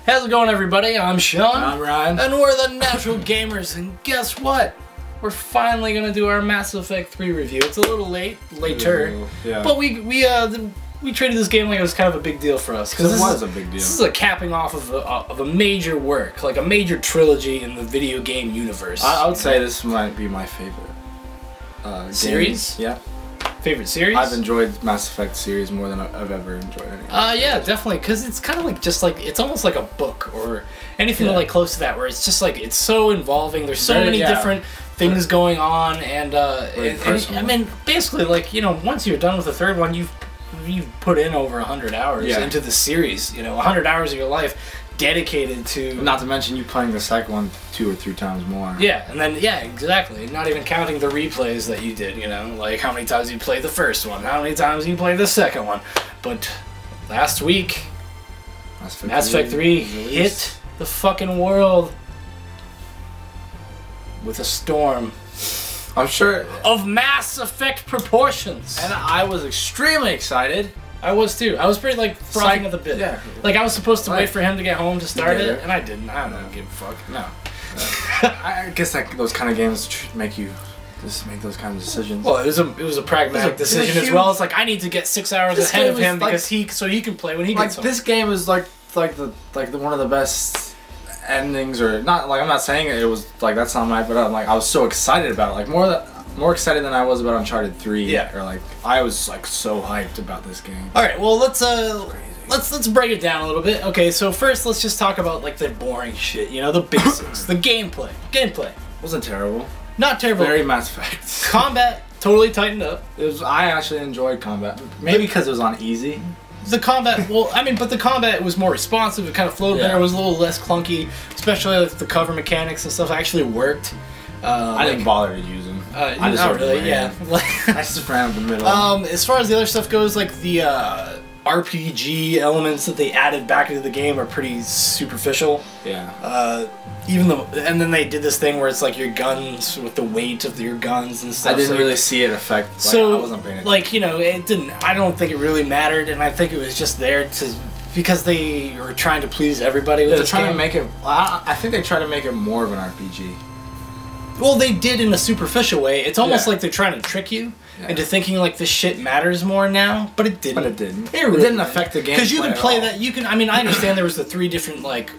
How's it going, everybody? I'm Sean. I'm Ryan. And we're the Natural Gamers. And guess what? We're finally going to do our Mass Effect 3 review. It's a little later. Yeah. But we treated this game like it was kind of a big deal for us. Because it was a big deal. This is a capping off of a major work, like a major trilogy in the video game universe. I would say this might be my favorite series? Yeah. Favorite series? I've enjoyed Mass Effect series more than I've ever enjoyed anything. Yeah, definitely, because it's kind of like it's almost like a book or anything like close to that, where it's just like it's so involving. There's so many different things going on, and I mean, basically, like, you know, once you're done with the third one, you've put in over 100 hours into the series. You know, 100 hours of your life dedicated to. Not to mention you playing the second one 2 or 3 times more. Yeah, and then exactly. Not even counting the replays that you did. You know, like how many times you played the first one, how many times you played the second one. But last week, Mass Effect 3 hit the fucking world with a storm. I'm sure of Mass Effect proportions. And I was extremely excited. I was too. I was pretty like frothing at the bit. Yeah. Like I was supposed to wait for him to get home to start it, and I didn't. I don't give a fuck. No. I guess those kind of games make you just make those kind of decisions. Well, it was a pragmatic decision as well. It's like I need to get 6 hours ahead of him because he can play when he gets home. This game is like the one of the best endings, or not. Like I'm not saying it was like that's not right, but I was so excited about it, like more excited than I was about Uncharted 3. Yeah. Or like I was like so hyped about this game. All right, well let's break it down a little bit. Okay, so first let's just talk about like the boring shit. You know, the basics, the gameplay. Gameplay Wasn't terrible. Not terrible. Very Mass Effect. Combat totally tightened up. I actually enjoyed combat. Maybe because it was on easy. The combat, well, I mean, but the combat was more responsive. It kind of flowed better. It was a little less clunky, especially like the cover mechanics and stuff actually worked. I didn't bother to use them. I just really, I just ran up the middle. As far as the other stuff goes, like the RPG elements that they added back into the game are pretty superficial. Yeah. And then they did this thing where it's like your guns with the weight of your guns and stuff. I didn't really see it affect. Like, so I wasn't paying attention. Like, you know, it didn't. I don't think it really mattered, and I think it was just there because they were trying to please everybody with this game. To make it. I think they tried to make it more of an RPG. Well, they did in a superficial way. It's almost like they're trying to trick you into thinking like this shit matters more now, but it didn't. But it didn't. It didn't affect the game. Because you can play that. You can. I mean, I understand there was the 3 different like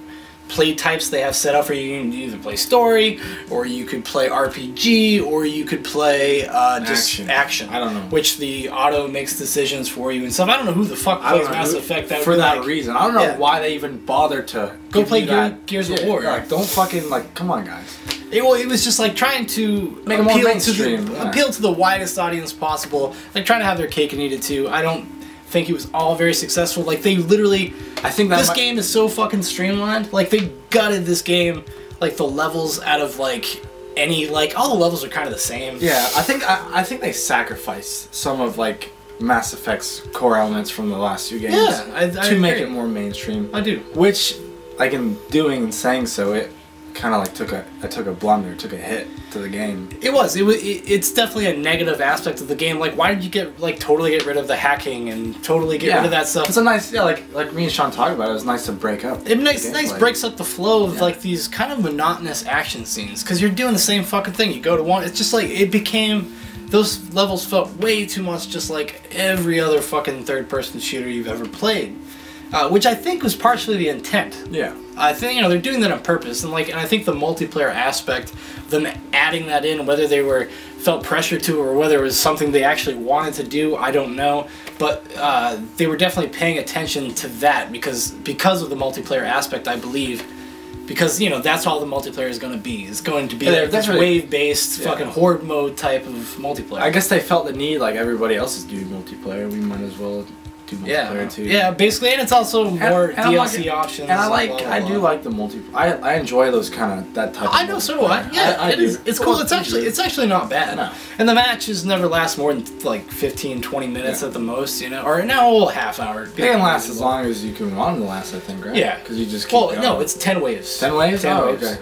play types they have set up for you. You can either play story, or you could play RPG, or you could play just action. I don't know. Which the auto makes decisions for you and stuff. I don't know who the fuck plays Mass Effect for that reason. I don't know why they even bothered to go play Gears of War. Like, don't fucking come on, guys. It was just like trying to make it more mainstream, appeal to the widest audience possible, like trying to have their cake and eat it too. I don't think it was all very successful. Like they literally, I think this game is so fucking streamlined. Like they gutted this game, like the levels out of like all the levels are kind of the same. Yeah, I think they sacrificed some of like Mass Effect's core elements from the last 2 games to make it more mainstream. I do. Which, like in doing and saying so, it kind of like took a blunder, took a hit to the game. It's definitely a negative aspect of the game. Like, why did you totally get rid of the hacking and totally get rid of that stuff? It's a nice, like me and Sean talked about it. It was nice to break up. It nice breaks up the flow of like these kind of monotonous action scenes because you're doing the same fucking thing. You go to one. It's just like it became. Those levels felt way too much just like every other fucking third-person shooter you've ever played. Which I think was partially the intent. Yeah. I think they're doing that on purpose, and I think the multiplayer aspect, them adding that in, whether they felt pressure to or whether it was something they actually wanted to do, I don't know. But they were definitely paying attention to that because of the multiplayer aspect, I believe. Because that's all the multiplayer is going to be. It's going to be this wave-based fucking horde mode type of multiplayer. I guess they felt the need, like everybody else is doing multiplayer. We might as well do multiplayer too. Yeah, basically, and it's also more DLC options. And I do like the multiplayer. I enjoy those that type. I know, so do I. Yeah, it's cool. It's actually not bad. No. And the matches never last more than like 15-20 minutes at the most, or now a half hour. They can last as long as you can want them to last, I think, right? Yeah, because you just keep going. No, it's 10 waves. 10 waves. 10 waves. Okay.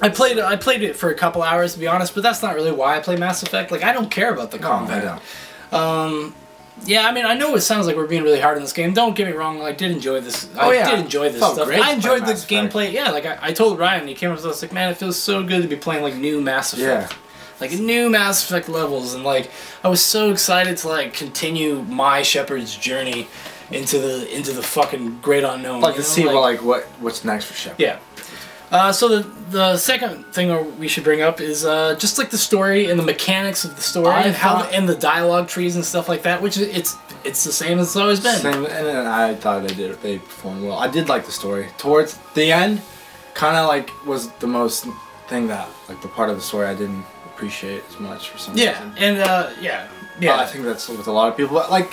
I played it for a couple hours to be honest, but that's not really why I play Mass Effect. Like I don't care about the combat. I don't. Yeah, I mean, I know it sounds like we're being really hard on this game. Don't get me wrong. I did enjoy this. I did enjoy this stuff. I enjoyed the gameplay. Yeah, like I told Ryan, he came up with us like, man, it feels so good to be playing like new Mass Effect. Yeah. Like new Mass Effect levels, and like I was so excited to like continue my Shepard's journey into the fucking great unknown. Like to see what's next for Shepard. Yeah. So the second thing we should bring up is just like the story and the mechanics of the story and the dialogue trees and stuff like that, which it's the same as it's always been. Same, and I thought they performed well. I did like the story. Towards the end, kind of like was the most thing that like the part of the story I didn't appreciate as much for some reason. And yeah. I think that's with a lot of people. But like,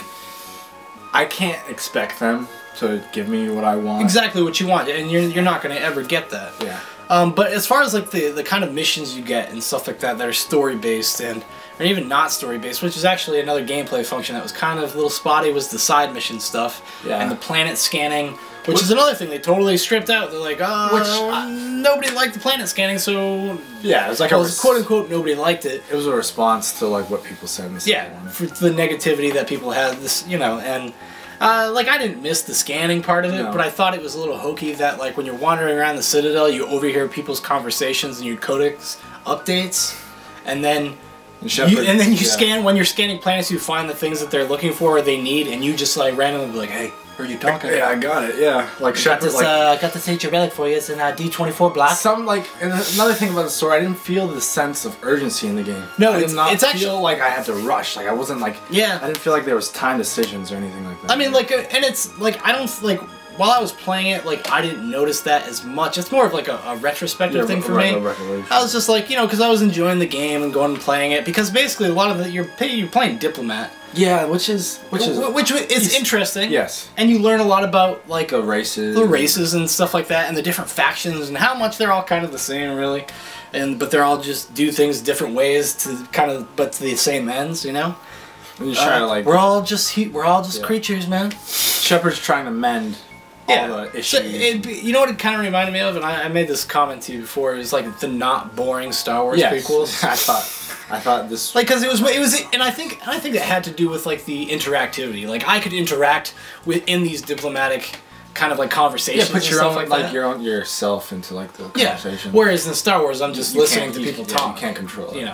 I can't expect them to give me what I want. Exactly what you want, and you're not going to ever get that. Yeah. But as far as like the kind of missions you get and stuff like that are story based or even not story based, which is actually another gameplay function that was kind of a little spotty, was the side mission stuff and the planet scanning. Which is another thing they totally stripped out. They're like, nobody liked the planet scanning, so yeah, it was like quote unquote nobody liked it. It was a response to like what people said in the second one. For the negativity that people had. This, and like I didn't miss the scanning part of it, but I thought it was a little hokey that like when you're wandering around the Citadel, you overhear people's conversations and your codex updates, and then. You scan when you're scanning planets, you find the things that they're looking for or they need, and you just like randomly be like, "Hey, who are you talking?" Yeah, I got it. Yeah, like Shepard. Got this H relic for you. It's in D24 block. And another thing about the story, I didn't feel the sense of urgency in the game. No, I did not it's actually feel like I had to rush. Like I wasn't like I didn't feel like there was time decisions or anything like that. I mean, like, and it's like I don't like. While I was playing it, like, I didn't notice that as much. It's more of, like, a retrospective thing for me. I was just like, because I was enjoying the game and going and playing it. Because basically, a lot of you're playing Diplomat. Yeah, which is interesting. Yes. And you learn a lot about, like... The races and stuff like that, and the different factions, and how much they're all kind of the same, really. But they're all just do things different ways but to the same ends, And you try to, like... We're all just creatures, man. Shepard's trying to mend... all the issues. So you know what it kind of reminded me of, and I made this comment to you before. It was like the not boring Star Wars prequels. I thought this like because it was, and I think it had to do with like the interactivity. Like I could interact within these diplomatic kind of like conversations. Yeah, put your own yourself into like the conversation. Whereas in Star Wars, I'm just listening to people talk. You can't control it.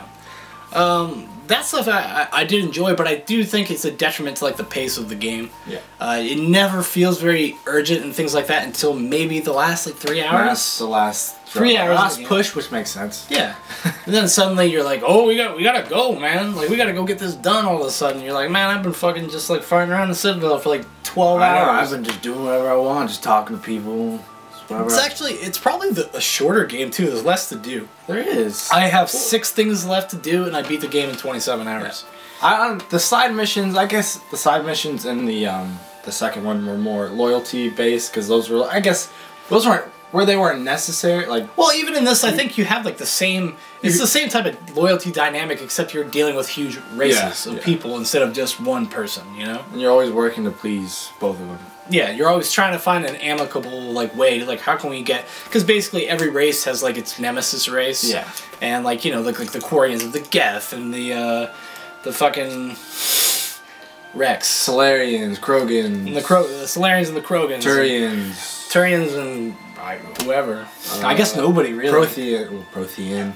That stuff I did enjoy, but I do think it's a detriment to like the pace of the game. Yeah. It never feels very urgent and things like that until maybe the last like 3 hours. The last 3 hours. Last push, which makes sense. Yeah. And then suddenly you're like, oh, we gotta go, man. Like we gotta go get this done. All of a sudden, you're like, man, I've been fucking just like farting around the Citadel for like 12 hours. I've been just doing whatever I want, just talking to people. It's probably a shorter game too. There's less to do. There is. I have 6 things left to do, and I beat the game in 27 hours. Yeah. The side missions, I guess, the side missions in the second one were more loyalty based because those weren't necessary. Like, well, even in this, I think you have like the same. It's the same type of loyalty dynamic, except you're dealing with huge races of people instead of just one person. And you're always working to please both of them. Yeah, you're always trying to find an amicable like way to like how can we get because basically every race has like its nemesis race. Yeah. And like like the Quarians of the Geth and the fucking Rex. Solarians, Krogans. And the Solarians and the Krogans. Turians and whoever. I guess nobody really. Prothean.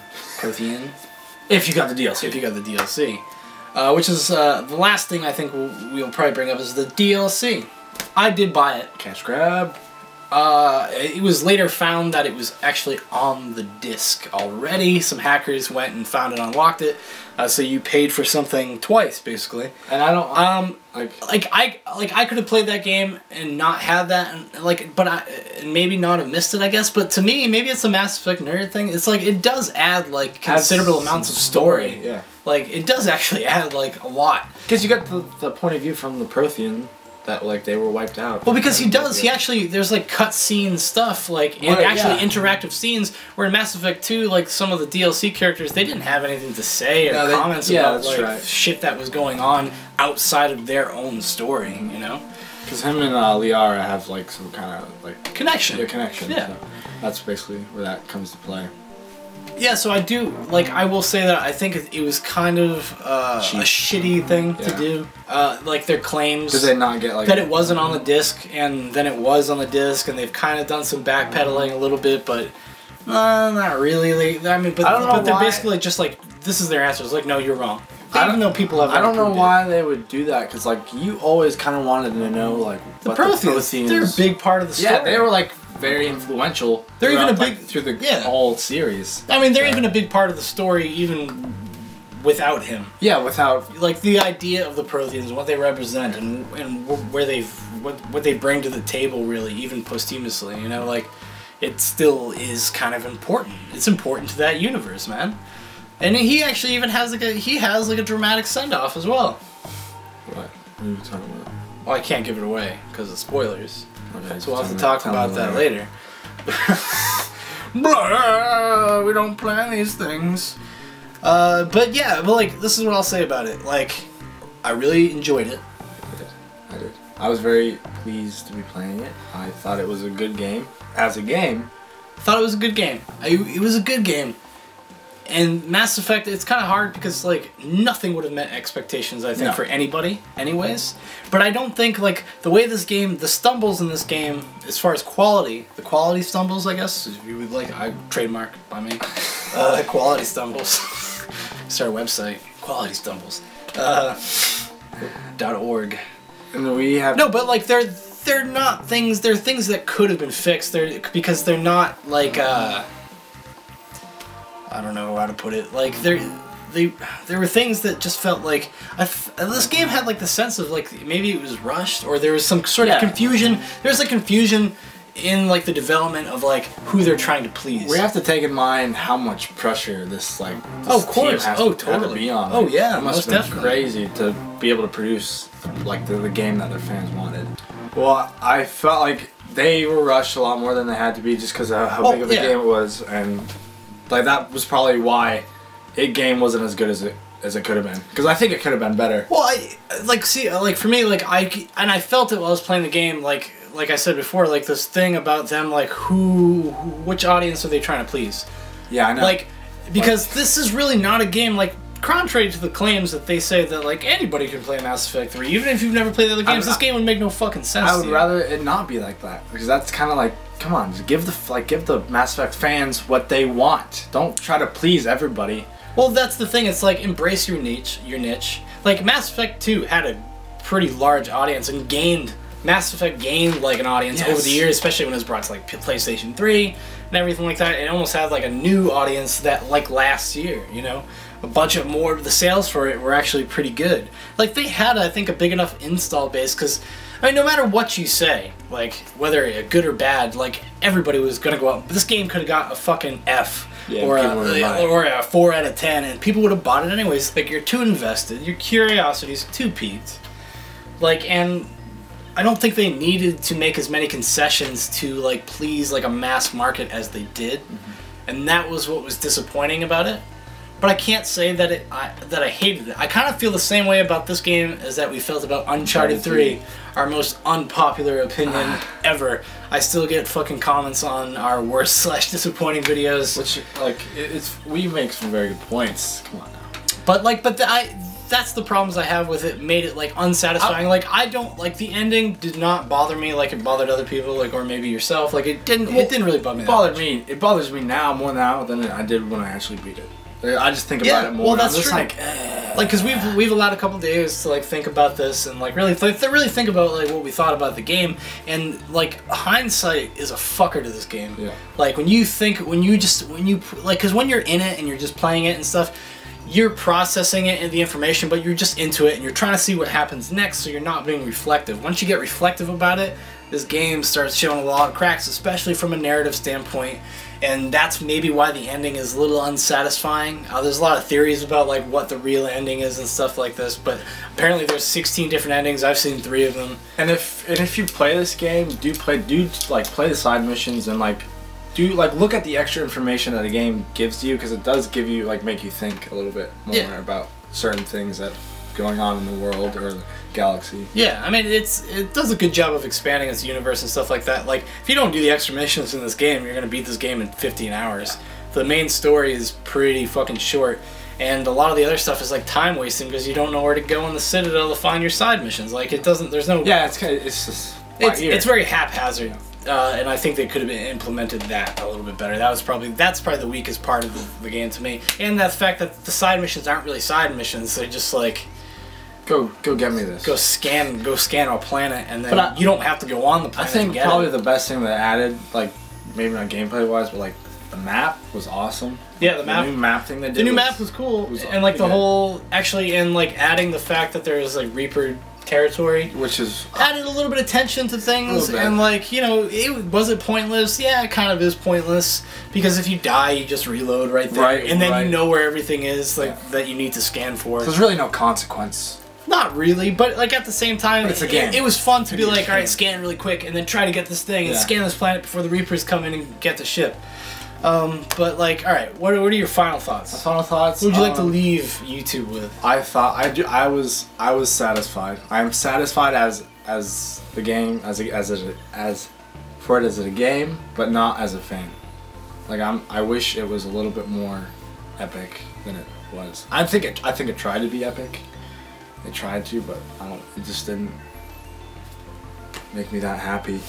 If you got the DLC. Which is the last thing I think we'll probably bring up is the DLC. I did buy it. Cash grab. It was later found that it was actually on the disc already. Some hackers went and found it and unlocked it. So you paid for something twice, basically. And I don't I could have played that game and not have that, and maybe not have missed it, I guess. But to me, maybe it's a Mass Effect nerd thing. It's like it does add like considerable amounts of story. Yeah. Like it does actually add like a lot. Because you got the point of view from the Prothean. That like they were wiped out. Well, because he actually there's like cutscene stuff like and interactive scenes where in Mass Effect 2 like some of the DLC characters they didn't have anything to say or comments about like shit that was going on outside of their own story, Because him and Liara have like some kind of like connection. Yeah, connection. Yeah. So that's basically where that comes to play. Yeah, so I do, like, I will say that I think it was kind of a shitty thing to do. Like, their claims... Did they not get, like... That it wasn't on the disc, and then it was on the disc, and they've kind of done some backpedaling a little bit, but... not really. I mean, but they're basically just like, this is their answer. It's like, no, you're wrong. Even though people have... I don't know why they would do that, because, like, you always kind of wanted to know, like, what the Protheans... They're a big part of the story. Yeah, they were, like... very influential. They're even a big through the whole series. I mean, they're even a big part of the story, even without him. Yeah, without like the idea of the Protheans and what they represent and where what they bring to the table, really, even posthumously. You know, like it still is kind of important. It's important to that universe, man. And he actually even has like a dramatic send off as well. What are you talking about? Well, I can't give it away because of spoilers. Okay, so we'll have to talk about that later. Blah, we don't plan these things. But yeah, but like, this is what I'll say about it. Like, I really enjoyed it. I did. I was very pleased to be playing it. I thought it was a good game. As a game. I thought it was a good game. It was a good game. And Mass Effect, it's kind of hard because, like, nothing would have met expectations, I think, for anybody, anyways. But I don't think, like, the way this game, the stumbles in this game, as far as quality, the quality stumbles, I guess, if you would like, I trademark by me, quality stumbles. It's our website, quality stumbles, .org. And we have... No, but, like, they're not things, they're things that could have been fixed, because they're not, like, I don't know how to put it. Like there were things that just felt like this game had like the sense of like maybe it was rushed or there was some sort of confusion. There's like confusion in like the development of like who they're trying to please. We have to take in mind how much pressure this like of course team has to be on. Oh yeah, it must have been crazy to be able to produce like the game that their fans wanted. Well, I felt like they were rushed a lot more than they had to be just because of how big of a game it was, and like that was probably why game wasn't as good as it could have been. Because I think it could have been better. Well, like for me, like I felt it while I was playing the game, like I said before, like this thing about them, like which audience are they trying to please? Yeah, I know. Like, because this is really not a game, like, contrary to the claims that they say that, like, anybody can play Mass Effect 3, even if you've never played the other games, this game would make no fucking sense. I would rather it not be like that, because that's kind of like, come on, just give the Mass Effect fans what they want. Don't try to please everybody. Well, that's the thing. It's like embrace your niche. Like Mass Effect 2 had a pretty large audience and Mass Effect gained like an audience over the years, especially when it was brought to like PlayStation 3 and everything like that. It almost had like a new audience that like last year, you know, a bunch of more. The sales for it were actually pretty good. Like they had, I think, a big enough install base because. I mean, no matter what you say, like, whether good or bad, like, everybody was gonna go out. This game could have got a fucking F, or a 4 out of 10, and people would have bought it anyways. Like, you're too invested, your curiosity's too piqued. Like, and I don't think they needed to make as many concessions to, like, please, like, a mass market as they did. Mm-hmm. And that was what was disappointing about it. But I can't say that I hated it. I kind of feel the same way about this game as that we felt about Uncharted 3, our most unpopular opinion ever. I still get fucking comments on our worst / disappointing videos. Which, like, we make some very good points. Come on now. But like, that's the problems I have with it. Made it like unsatisfying. Like I don't like the ending. Did not bother me like it bothered other people. Like or maybe yourself. Like it didn't. It didn't really bother me. It bothers me now more now than I did when I actually beat it. I just think about it more. Well, that's just true. Like, because we've allowed a couple days to like think about this and like really think about like what we thought about the game, and like hindsight is a fucker to this game. Yeah. Like when you because when you're in it and you're just playing it and stuff, you're processing it and the information, but you're just into it and you're trying to see what happens next, so you're not being reflective. Once you get reflective about it, this game starts showing a lot of cracks, especially from a narrative standpoint. And that's maybe why the ending is a little unsatisfying. There's a lot of theories about like what the real ending is and stuff like this, but apparently there's 16 different endings. I've seen 3 of them. And if you play this game, do play the side missions and look at the extra information that the game gives you, because it does give you make you think a little bit more about certain things that going on in the world or the galaxy. Yeah, I mean it does a good job of expanding its universe and stuff like that. Like if you don't do the extra missions in this game, you're gonna beat this game in 15 hours. the main story is pretty fucking short. And a lot of the other stuff is like time wasting because you don't know where to go in the Citadel to find your side missions. Like it doesn't. There's no. Yeah, it's just. It's very haphazard, and I think they could have implemented that a little bit better. That's probably the weakest part of the game to me. And the fact that the side missions aren't really side missions. They're just like. Go get me this. Go scan a planet, and then you don't have to go on the planet. I think probably the best thing that added, like maybe not gameplay wise, but like the map was awesome. Yeah, the new map thing they did. The new map was cool, and like the whole and like adding the fact that there's like Reaper territory, which is added a little bit of tension to things, and like was it pointless? Yeah, it kind of is pointless because if you die, you just reload right there, and then you know where everything is that you need to scan for. So there's really no consequence. Not really, but like at the same time, it's a game. It was fun to be like, all right, scan really quick, and then try to get this thing and scan this planet before the Reapers come in and get the ship. But like, all right, what are your final thoughts? My final thoughts. What would you like to leave YouTube with? I was satisfied. I am satisfied as the game as a game, but not as a fan. Like I wish it was a little bit more epic than it was. I think it tried to be epic. It tried to, but it just didn't make me that happy.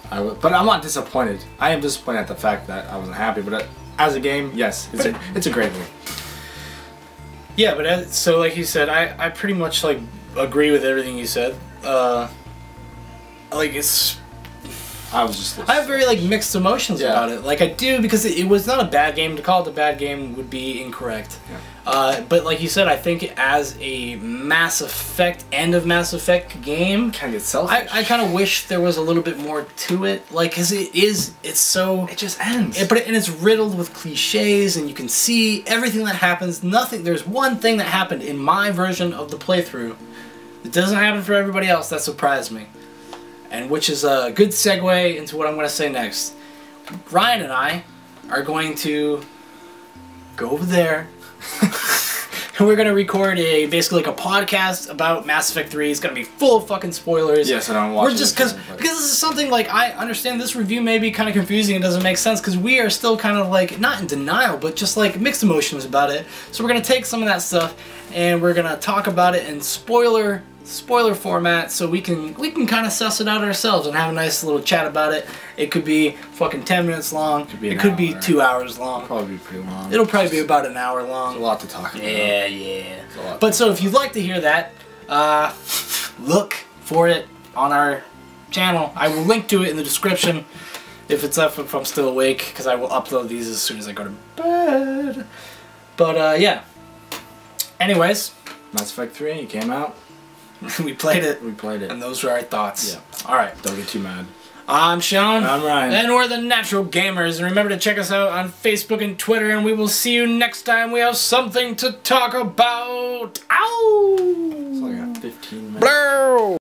But I'm not disappointed. I am disappointed at the fact that I wasn't happy. But as a game, yes, it's a great game. Yeah, but so like you said, I pretty much like agree with everything you said. Like it's. I have very like mixed emotions about it. Like I do because it was not a bad game. To call it a bad game would be incorrect. Yeah. But like you said, I think as a Mass Effect end of Mass Effect game, kind of selfish. I kind of wish there was a little bit more to it. Like, cause it just ends. And it's riddled with cliches, and you can see everything that happens. There's one thing that happened in my version of the playthrough. It doesn't happen for everybody else. That surprised me. And which is a good segue into what I'm going to say next. Ryan and I are going to go over there and we're going to record basically like a podcast about Mass Effect 3. It's going to be full of fucking spoilers. Yes, I don't watch it. Because this is something like I understand this review may be kind of confusing and doesn't make sense because we are still kind of like not in denial but just like mixed emotions about it. So we're going to take some of that stuff and we're going to talk about it in spoiler format so we can kind of suss it out ourselves and have a nice little chat about it. It could be fucking 10 minutes long. It could be 2 hours long. Probably be pretty long. It'll probably be about an hour long. There's a lot to talk about. Yeah. But so if you'd like to hear that, look for it on our channel. I will link to it in the description if I'm still awake because I will upload these as soon as I go to bed. But yeah. Anyways, Mass Effect 3 came out. We played it. And those were our thoughts. Yeah. Alright. Don't get too mad. I'm Sean. I'm Ryan. And we're the Natural Gamers. And remember to check us out on Facebook and Twitter. And we will see you next time we have something to talk about. Ow! It's like a 15 minutes. Blur!